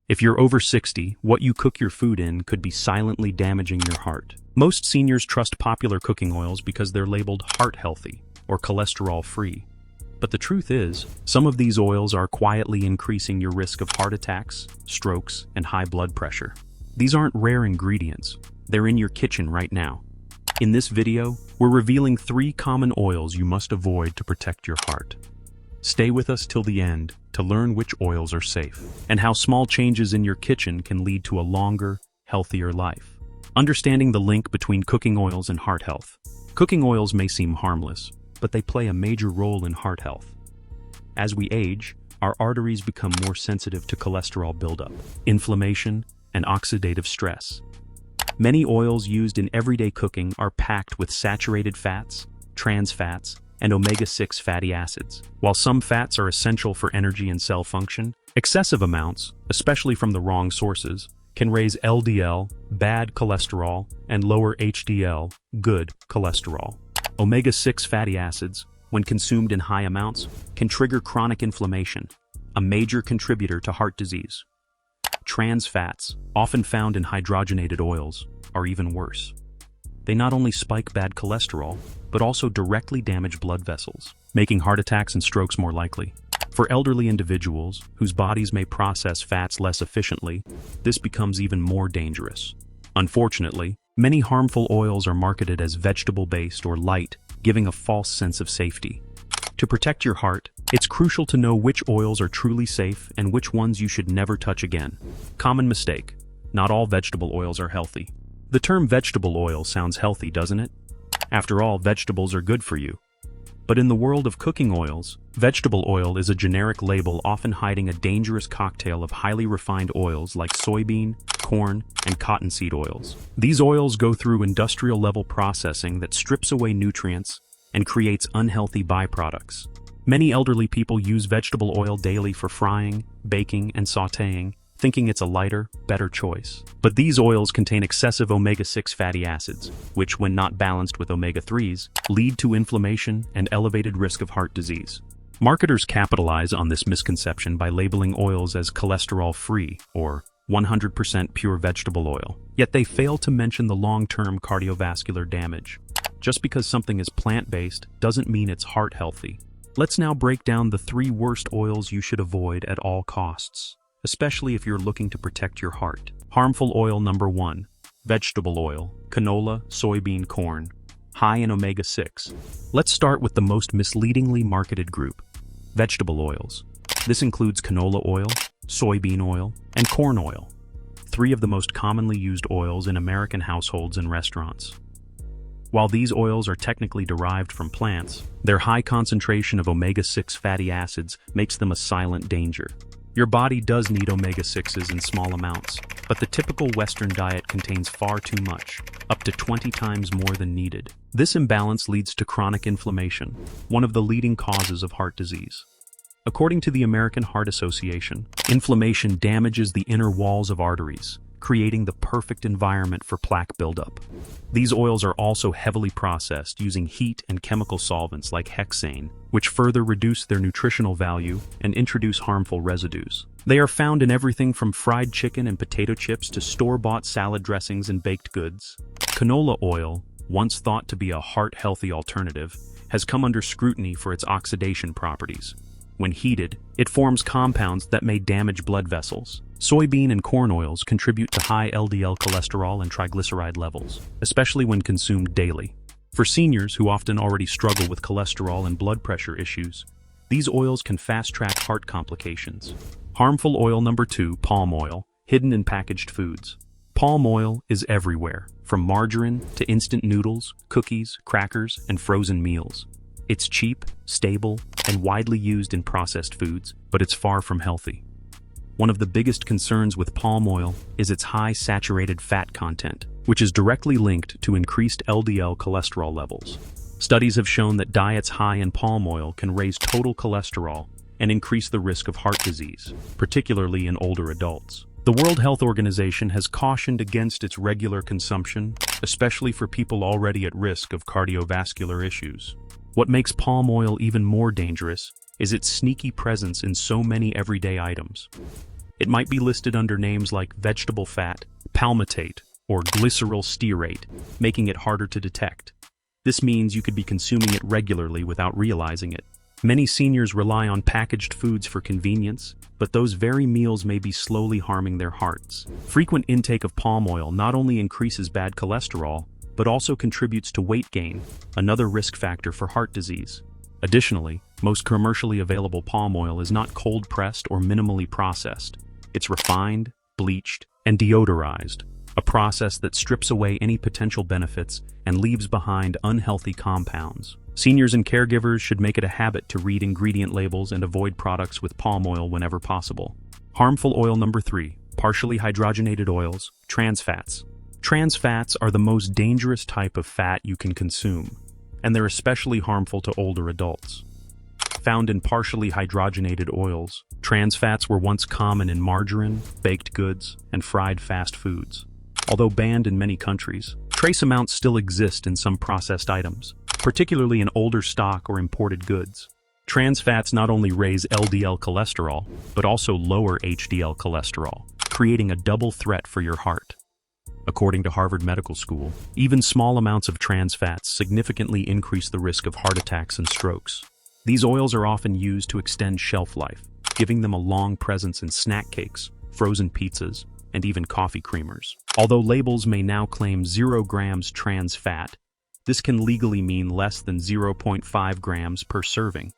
If you're over 60, what you cook your food in could be silently damaging your heart. Most seniors trust popular cooking oils because they're labeled heart-healthy or cholesterol-free. But the truth is, some of these oils are quietly increasing your risk of heart attacks, strokes, and high blood pressure. These aren't rare ingredients. They're in your kitchen right now. In this video, we're revealing 3 common oils you must avoid to protect your heart. Stay with us till the end to learn which oils are safe and how small changes in your kitchen can lead to a longer, healthier life. Understanding the link between cooking oils and heart health. Cooking oils may seem harmless, but they play a major role in heart health. As we age, our arteries become more sensitive to cholesterol buildup, inflammation, and oxidative stress. Many oils used in everyday cooking are packed with saturated fats, trans fats, and omega-6 fatty acids. While some fats are essential for energy and cell function, excessive amounts, especially from the wrong sources, can raise LDL, bad cholesterol, and lower HDL, good cholesterol. Omega-6 fatty acids, when consumed in high amounts, can trigger chronic inflammation, a major contributor to heart disease. Trans fats, often found in hydrogenated oils, are even worse. They not only spike bad cholesterol, but also directly damage blood vessels, making heart attacks and strokes more likely. For elderly individuals, whose bodies may process fats less efficiently, this becomes even more dangerous. Unfortunately, many harmful oils are marketed as vegetable-based or light, giving a false sense of safety. To protect your heart, it's crucial to know which oils are truly safe and which ones you should never touch again. Common mistake: not all vegetable oils are healthy. The term vegetable oil sounds healthy, doesn't it? After all, vegetables are good for you. But in the world of cooking oils, vegetable oil is a generic label often hiding a dangerous cocktail of highly refined oils like soybean, corn, and cottonseed oils. These oils go through industrial-level processing that strips away nutrients and creates unhealthy byproducts. Many elderly people use vegetable oil daily for frying, baking, and sautéing, thinking it's a lighter, better choice. But these oils contain excessive omega-6 fatty acids, which, when not balanced with omega-3s, lead to inflammation and elevated risk of heart disease. Marketers capitalize on this misconception by labeling oils as cholesterol-free or 100% pure vegetable oil, yet they fail to mention the long-term cardiovascular damage. Just because something is plant-based doesn't mean it's heart-healthy. Let's now break down the 3 worst oils you should avoid at all costs, especially if you're looking to protect your heart. Harmful oil number 1, vegetable oil, canola, soybean, corn, high in omega-6. Let's start with the most misleadingly marketed group, vegetable oils. This includes canola oil, soybean oil, and corn oil, 3 of the most commonly used oils in American households and restaurants. While these oils are technically derived from plants, their high concentration of omega-6 fatty acids makes them a silent danger. Your body does need omega-6s in small amounts, but the typical Western diet contains far too much, up to 20 times more than needed. This imbalance leads to chronic inflammation, one of the leading causes of heart disease. According to the American Heart Association, inflammation damages the inner walls of arteries, creating the perfect environment for plaque buildup. These oils are also heavily processed using heat and chemical solvents like hexane, which further reduce their nutritional value and introduce harmful residues. They are found in everything from fried chicken and potato chips to store-bought salad dressings and baked goods. Canola oil, once thought to be a heart-healthy alternative, has come under scrutiny for its oxidation properties. When heated, it forms compounds that may damage blood vessels. Soybean and corn oils contribute to high LDL cholesterol and triglyceride levels, especially when consumed daily. For seniors who often already struggle with cholesterol and blood pressure issues, these oils can fast-track heart complications. Harmful oil number 2, palm oil, hidden in packaged foods. Palm oil is everywhere, from margarine to instant noodles, cookies, crackers, and frozen meals. It's cheap, stable, and widely used in processed foods, but it's far from healthy. One of the biggest concerns with palm oil is its high saturated fat content, which is directly linked to increased LDL cholesterol levels. Studies have shown that diets high in palm oil can raise total cholesterol and increase the risk of heart disease, particularly in older adults. The World Health Organization has cautioned against its regular consumption, especially for people already at risk of cardiovascular issues. What makes palm oil even more dangerous is its sneaky presence in so many everyday items. It might be listed under names like vegetable fat, palmitate, or glyceryl stearate, making it harder to detect. This means you could be consuming it regularly without realizing it. Many seniors rely on packaged foods for convenience, but those very meals may be slowly harming their hearts. Frequent intake of palm oil not only increases bad cholesterol, but also contributes to weight gain, another risk factor for heart disease. Additionally, most commercially available palm oil is not cold-pressed or minimally processed. It's refined, bleached, and deodorized, a process that strips away any potential benefits and leaves behind unhealthy compounds. Seniors and caregivers should make it a habit to read ingredient labels and avoid products with palm oil whenever possible. Harmful oil number 3, partially hydrogenated oils, trans fats. Trans fats are the most dangerous type of fat you can consume, and they're especially harmful to older adults. Found in partially hydrogenated oils, trans fats were once common in margarine, baked goods, and fried fast foods. Although banned in many countries, trace amounts still exist in some processed items, particularly in older stock or imported goods. Trans fats not only raise LDL cholesterol, but also lower HDL cholesterol, creating a double threat for your heart. According to Harvard Medical School, even small amounts of trans fats significantly increase the risk of heart attacks and strokes. These oils are often used to extend shelf life, giving them a long presence in snack cakes, frozen pizzas, and even coffee creamers. Although labels may now claim 0 grams trans fat, this can legally mean less than 0.5 grams per serving.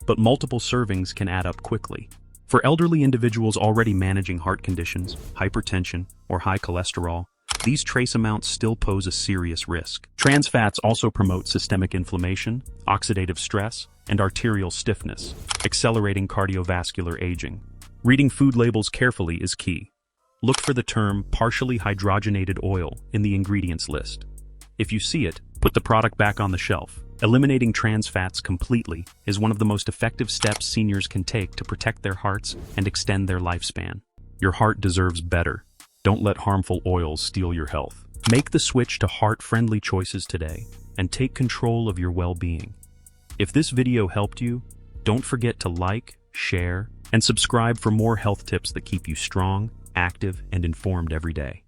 But multiple servings can add up quickly. For elderly individuals already managing heart conditions, hypertension, or high cholesterol, these trace amounts still pose a serious risk. Trans fats also promote systemic inflammation, oxidative stress, and arterial stiffness, accelerating cardiovascular aging. Reading food labels carefully is key. Look for the term partially hydrogenated oil in the ingredients list. If you see it, put the product back on the shelf. Eliminating trans fats completely is one of the most effective steps seniors can take to protect their hearts and extend their lifespan. Your heart deserves better. Don't let harmful oils steal your health. Make the switch to heart-friendly choices today and take control of your well-being. If this video helped you, don't forget to like, share, and subscribe for more health tips that keep you strong, active, and informed every day.